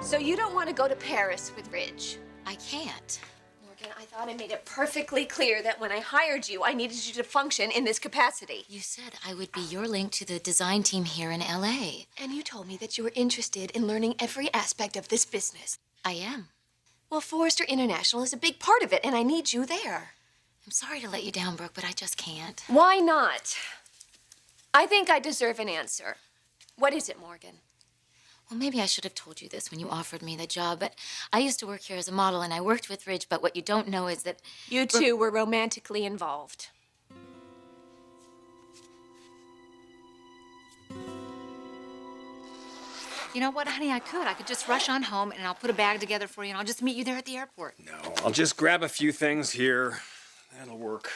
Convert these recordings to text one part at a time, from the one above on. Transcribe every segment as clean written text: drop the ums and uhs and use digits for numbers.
So you don't want to go to Paris with Ridge? I can't. Morgan, I thought I made it perfectly clear that when I hired you, I needed you to function in this capacity. You said I would be your link to the design team here in LA. And you told me that you were interested in learning every aspect of this business. I am. Well, Forrester International is a big part of it, and I need you there. I'm sorry to let you down, Brooke, but I just can't. Why not? I think I deserve an answer. What is it, Morgan? Well, maybe I should have told you this when you offered me the job, but I used to work here as a model, and I worked with Ridge, but what you don't know is that... You two were romantically involved. You know what, honey? I could just rush on home, and I'll put a bag together for you, and I'll just meet you there at the airport. No, I'll just grab a few things here. That'll work.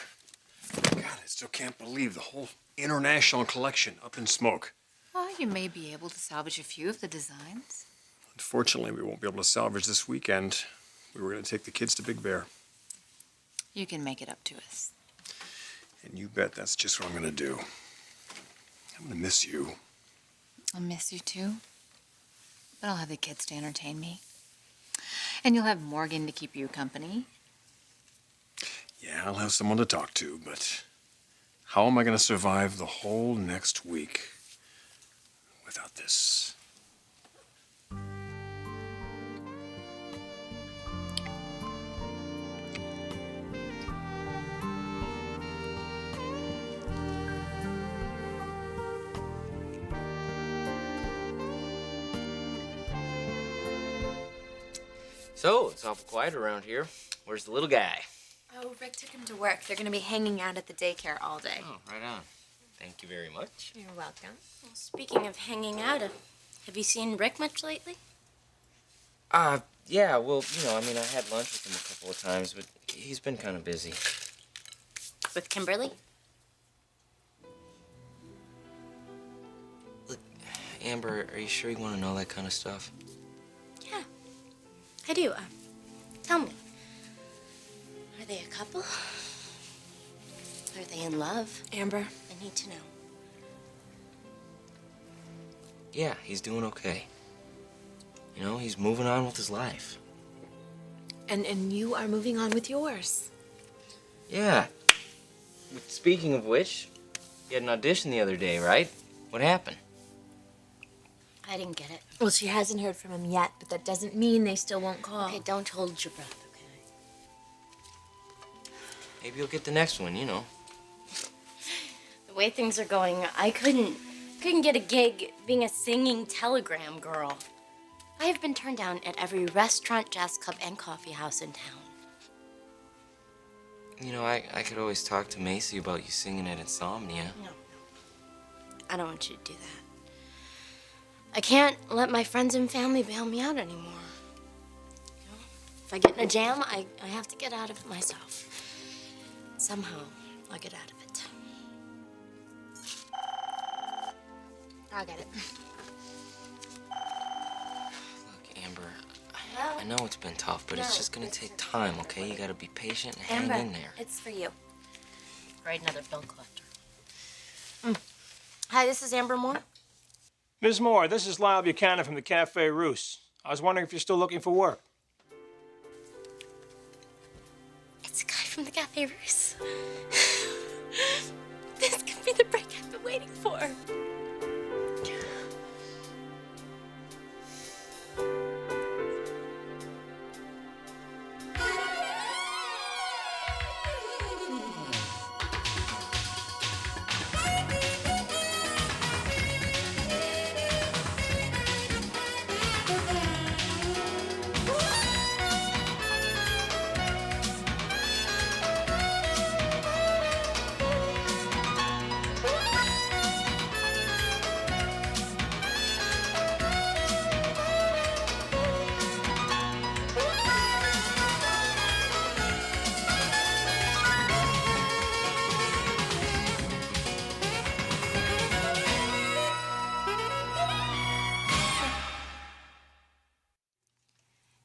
God, I still can't believe the whole international collection up in smoke. Well, you may be able to salvage a few of the designs. Unfortunately, we won't be able to salvage this weekend. We were going to take the kids to Big Bear. You can make it up to us. And you bet that's just what I'm going to do. I'm going to miss you. I'll miss you, too. But I'll have the kids to entertain me. And you'll have Morgan to keep you company. Yeah, I'll have someone to talk to, but how am I going to survive the whole next week without this? So, it's awful quiet around here. Where's the little guy? Oh, Rick took him to work. They're gonna be hanging out at the daycare all day. Oh, right on. Thank you very much. You're welcome. Well, speaking of hanging out, have you seen Rick much lately? Yeah, well, I had lunch with him a couple of times, but he's been kind of busy. With Kimberly? Look, Amber, are you sure you want to know that kind of stuff? Yeah, I do. Tell me. Are they a couple? Are they in love? Amber? I need to know. Yeah, he's doing okay. He's moving on with his life. And you are moving on with yours. Yeah. Speaking of which, you had an audition the other day, right? What happened? I didn't get it. Well, she hasn't heard from him yet, but that doesn't mean they still won't call. Okay, don't hold your breath, okay? Maybe you'll get the next one, The way things are going, I couldn't get a gig being a singing telegram girl. I have been turned down at every restaurant, jazz club, and coffee house in town. I could always talk to Macy about you singing at Insomnia. No. I don't want you to do that. I can't let my friends and family bail me out anymore. If I get in a jam, I have to get out of it myself. Somehow, I'll get out of it. I'll get it. Look, Amber, I know it's been tough, but it's just gonna take time, okay? You gotta be patient and hang in there. It's for you. Write another bill collector. Hi, this is Amber Moore. Ms. Moore, this is Lyle Buchanan from the Cafe Russe. I was wondering if you're still looking for work. It's a guy from the Cafe Russe. This could be the break I've been waiting for.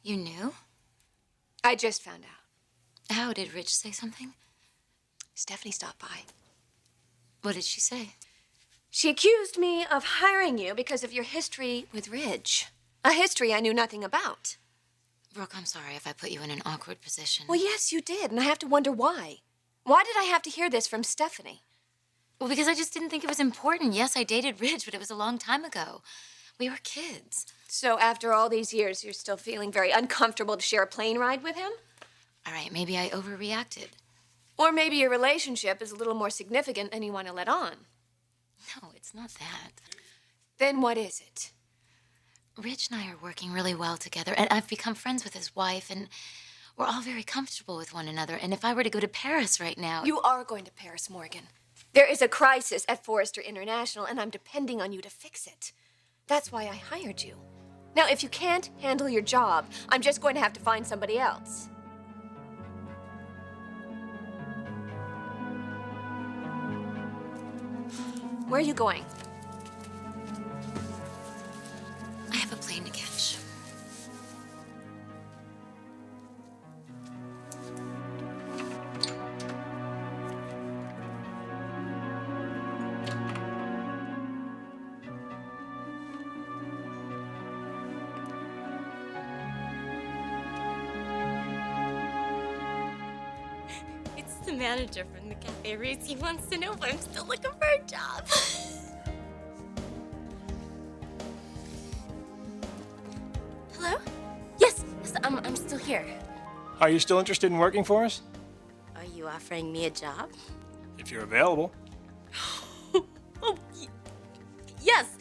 You knew? I just found out. How did Rich say something? Stephanie stopped by. What did she say? She accused me of hiring you because of your history with Ridge. A history I knew nothing about. Brooke, I'm sorry if I put you in an awkward position. Well, yes, you did, and I have to wonder why. Why did I have to hear this from Stephanie? Well, because I just didn't think it was important. Yes, I dated Ridge, but it was a long time ago. We were kids. So after all these years, you're still feeling very uncomfortable to share a plane ride with him? All right, maybe I overreacted. Or maybe your relationship is a little more significant than you want to let on. No, it's not that. Then what is it? Ridge and I are working really well together, and I've become friends with his wife, and we're all very comfortable with one another. And if I were to go to Paris right now... You are going to Paris, Morgan. There is a crisis at Forrester International, and I'm depending on you to fix it. That's why I hired you. Now, if you can't handle your job, I'm just going to have to find somebody else. Where are you going? I have a plane to catch. It's the manager from the Cafe Russe. He wants to know if I'm still looking for a job. Hello? Yes, I'm still here. Are you still interested in working for us? Are you offering me a job? If you're available. Oh, yes,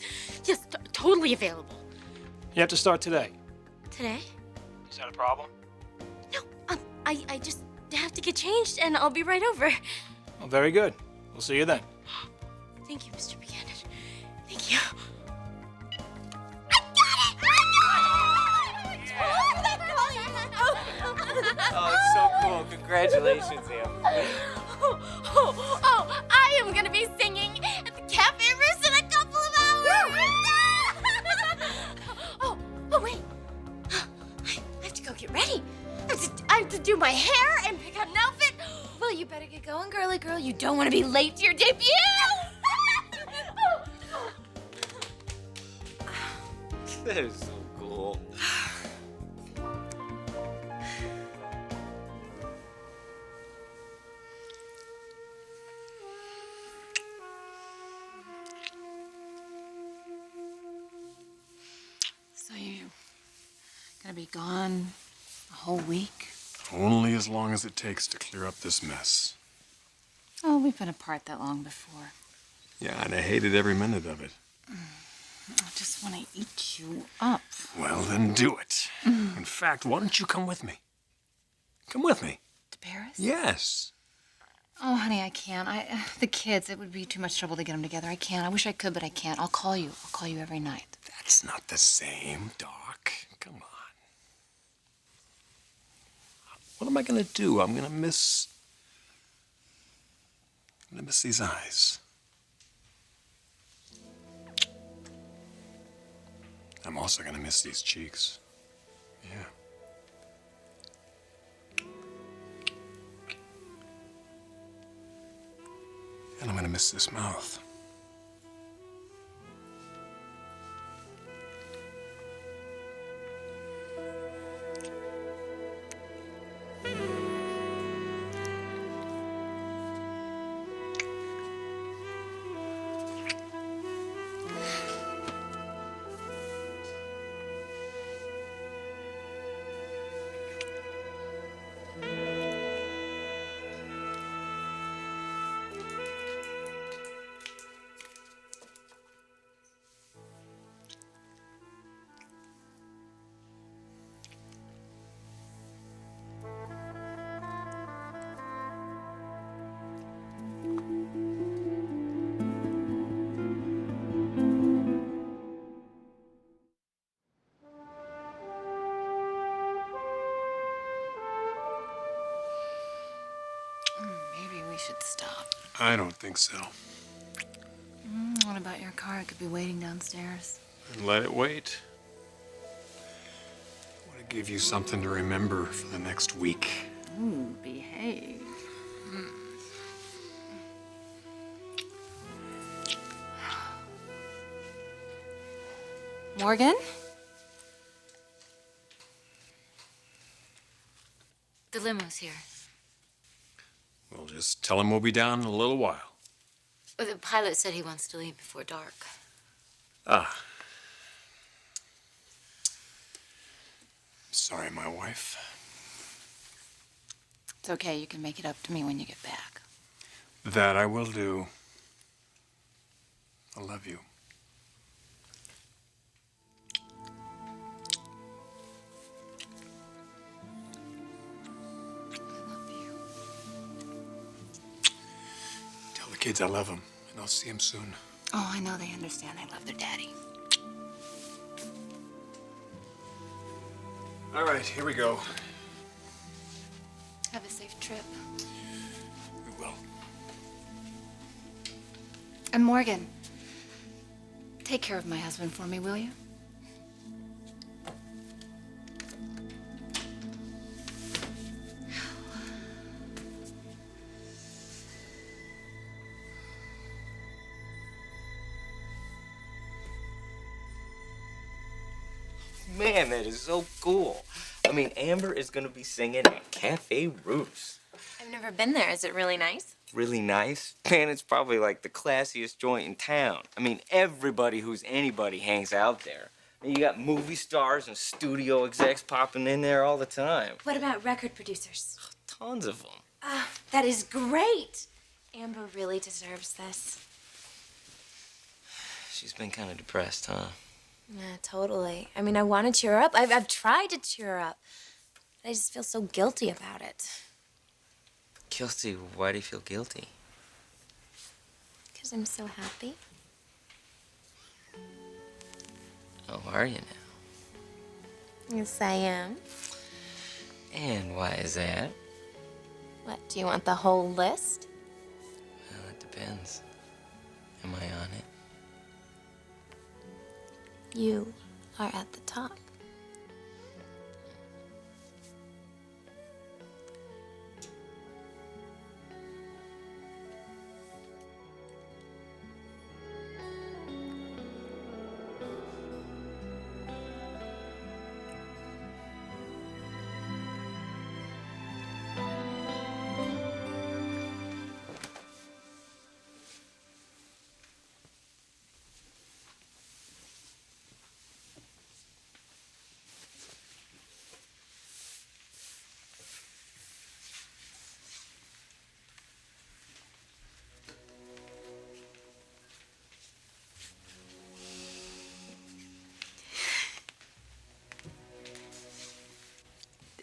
totally available. You have to start today. Today? Is that a problem? No, I just have to get changed and I'll be right over. Well, very good. We'll see you then. Thank you, Mr. Buchanan. Thank you. Oh, it's so cool. Congratulations, Em. I am gonna be singing at the Cafe Russe in a couple of hours. oh, wait. I have to go get ready. I have to do my hair and pick out an outfit. Well, you better get going, girly girl. You don't want to be late to your debut. That is so cool. So you're gonna be gone a whole week? Only as long as it takes to clear up this mess. Oh, we've been apart that long before. Yeah, and I hated every minute of it. I just want to eat you up. Well, then do it. In fact, why don't you come with me? Come with me. To Paris? Yes. Oh, honey, I can't. The kids, it would be too much trouble to get them together. I can't. I wish I could, but I can't. I'll call you. I'll call you every night. That's not the same, Doc. Come on. What am I gonna do? I'm gonna miss these eyes. I'm also gonna miss these cheeks. Yeah. And I'm gonna miss this mouth. Maybe we should stop. I don't think so. What about your car? It could be waiting downstairs. And let it wait. I want to give you something to remember for the next week. Ooh, behave. Morgan? The limo's here. We'll just tell him we'll be down in a little while. Well, the pilot said he wants to leave before dark. Ah. Sorry, my wife. It's okay. You can make it up to me when you get back. That I will do. I love you. I love you. Tell the kids I love them, and I'll see them soon. Oh, I know they understand. They love their daddy. All right, here we go. Have a safe trip. We will. And Morgan, take care of my husband for me, will you? Man, that is so cool. I mean, Amber is gonna be singing at Cafe Russe. I've never been there. Is it really nice? Really nice. Man, it's probably like the classiest joint in town. I mean, everybody who's anybody hangs out there. I mean, you got movie stars and studio execs popping in there all the time. What about record producers? Tons of them. That is great. Amber really deserves this. She's been kind of depressed, huh? Yeah, totally. I mean, I want to cheer her up. I've tried to cheer her up. But I just feel so guilty about it. Guilty? Why do you feel guilty? Because I'm so happy. Oh, are you now? Yes, I am. And why is that? What, do you want the whole list? Well, it depends. Am I on it? You are at the top.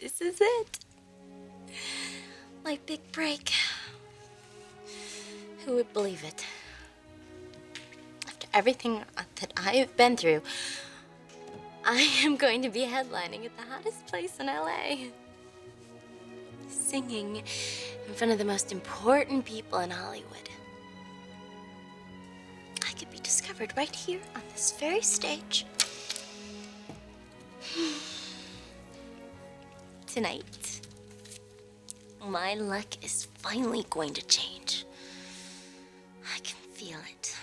This is it. My big break. Who would believe it? After everything that I have been through, I am going to be headlining at the hottest place in LA. Singing in front of the most important people in Hollywood. I could be discovered right here on this very stage. Tonight, my luck is finally going to change. I can feel it.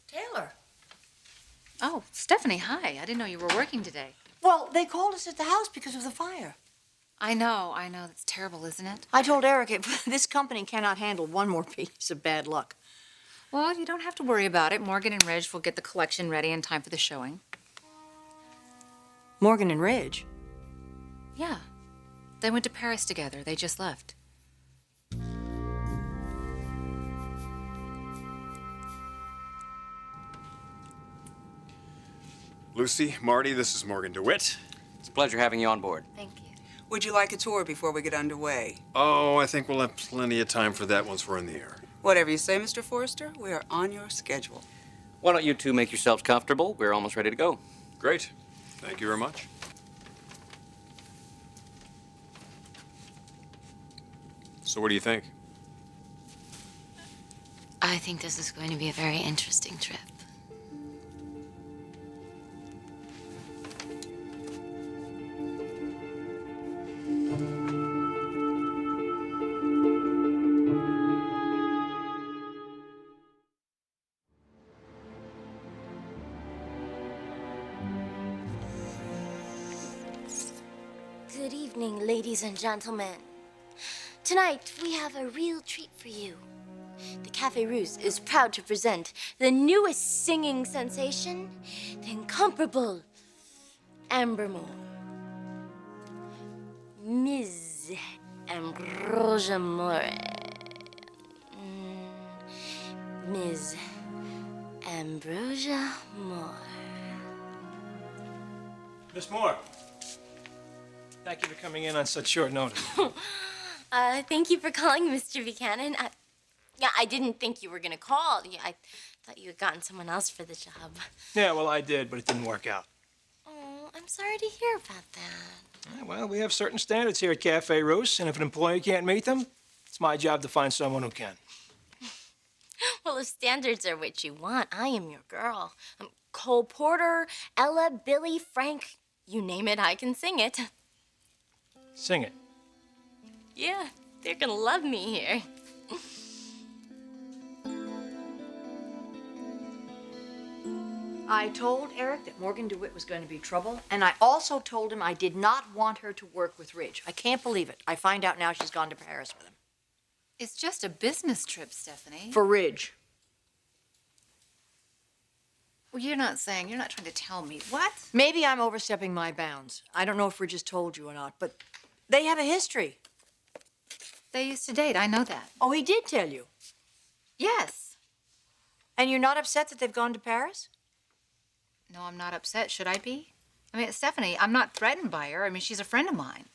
Taylor. Oh, Stephanie, hi. I didn't know you were working today. Well, they called us at the house because of the fire. I know. That's terrible, isn't it? I told Eric this company cannot handle one more piece of bad luck. Well, you don't have to worry about it. Morgan and Reg will get the collection ready in time for the showing. Morgan and Reg? Yeah. They went to Paris together. They just left. Lucy, Marty, this is Morgan DeWitt. It's a pleasure having you on board. Thank you. Would you like a tour before we get underway? Oh, I think we'll have plenty of time for that once we're in the air. Whatever you say, Mr. Forrester. We are on your schedule. Why don't you two make yourselves comfortable? We're almost ready to go. Great. Thank you very much. So what do you think? I think this is going to be a very interesting trip. Good evening, ladies and gentlemen. Tonight, we have a real treat for you. The Cafe Russe is proud to present the newest singing sensation, the incomparable Amber Moore. Ms. Ambrosia Moore. Ms. Ambrosia Moore. Miss Moore, thank you for coming in on such short notice. Thank you for calling, Mr. Buchanan. I didn't think you were gonna call. I thought you had gotten someone else for the job. Yeah, well, I did, but it didn't work out. Oh, I'm sorry to hear about that. Yeah, well, we have certain standards here at Cafe Russe, and if an employee can't meet them, it's my job to find someone who can. Well, if standards are what you want, I am your girl. Cole Porter, Ella, Billy, Frank, you name it, I can sing it. Sing it. Yeah, they're gonna love me here. I told Eric that Morgan DeWitt was going to be trouble, and I also told him I did not want her to work with Ridge. I can't believe it. I find out now she's gone to Paris with him. It's just a business trip, Stephanie. For Ridge. Well, you're not trying to tell me. What? Maybe I'm overstepping my bounds. I don't know if Ridge has told you or not, but they have a history. They used to date, I know that. Oh, he did tell you? Yes. And you're not upset that they've gone to Paris? No, I'm not upset. Should I be? I mean, Stephanie, I'm not threatened by her. I mean, she's a friend of mine.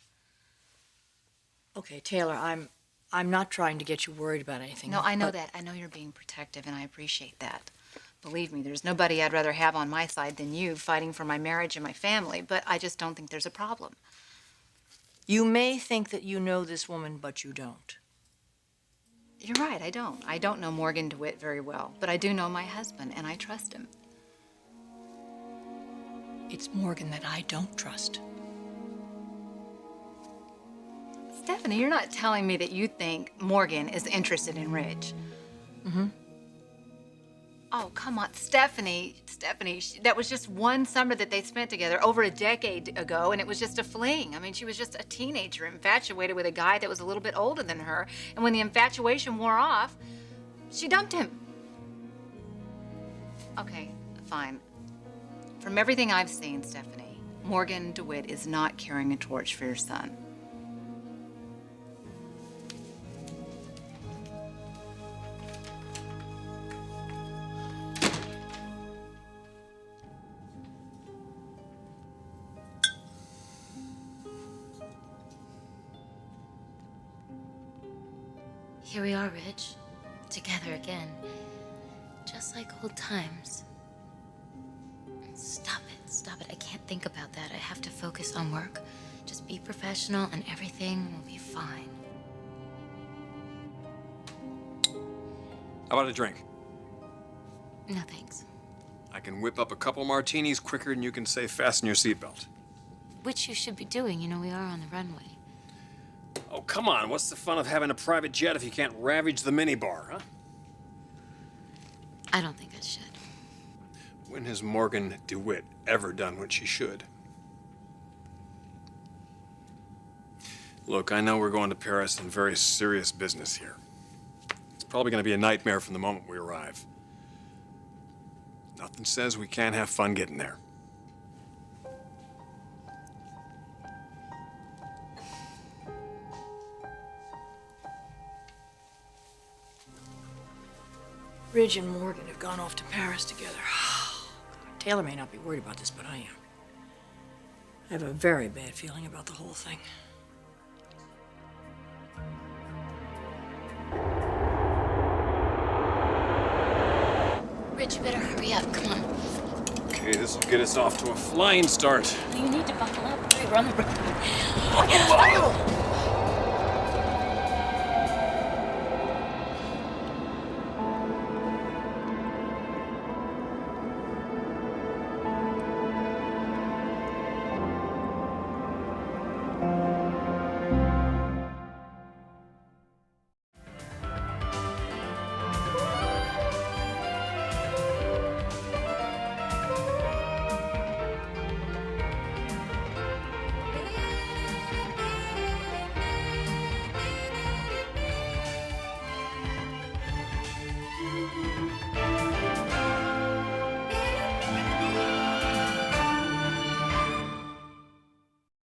Okay, Taylor, I'm not trying to get you worried about anything. No, I know that. I know you're being protective, and I appreciate that. Believe me, there's nobody I'd rather have on my side than you fighting for my marriage and my family, but I just don't think there's a problem. You may think that you know this woman, but you don't. You're right, I don't. I don't know Morgan DeWitt very well, but I do know my husband, and I trust him. It's Morgan that I don't trust. Stephanie, you're not telling me that you think Morgan is interested in Ridge. Mm-hmm. Oh, come on, Stephanie, that was just one summer that they spent together over a decade ago, and it was just a fling. I mean, she was just a teenager infatuated with a guy that was a little bit older than her, and when the infatuation wore off, she dumped him. Okay, fine. From everything I've seen, Stephanie, Morgan DeWitt is not carrying a torch for your son. Here we are, Ridge. Together again. Just like old times. Stop it. I can't think about that. I have to focus on work. Just be professional and everything will be fine. How about a drink? No, thanks. I can whip up a couple martinis quicker than you can say fasten your seatbelt. Which you should be doing. You know, we are on the runway. Oh, come on. What's the fun of having a private jet if you can't ravage the minibar, huh? I don't think I should. When has Morgan DeWitt ever done what she should? Look, I know we're going to Paris on very serious business here. It's probably going to be a nightmare from the moment we arrive. Nothing says we can't have fun getting there. Ridge and Morgan have gone off to Paris together. Taylor may not be worried about this, but I am. I have a very bad feeling about the whole thing. Ridge, you better hurry up. Come on. Okay, this will get us off to a flying start. You need to buckle up. Hurry, we're on the road.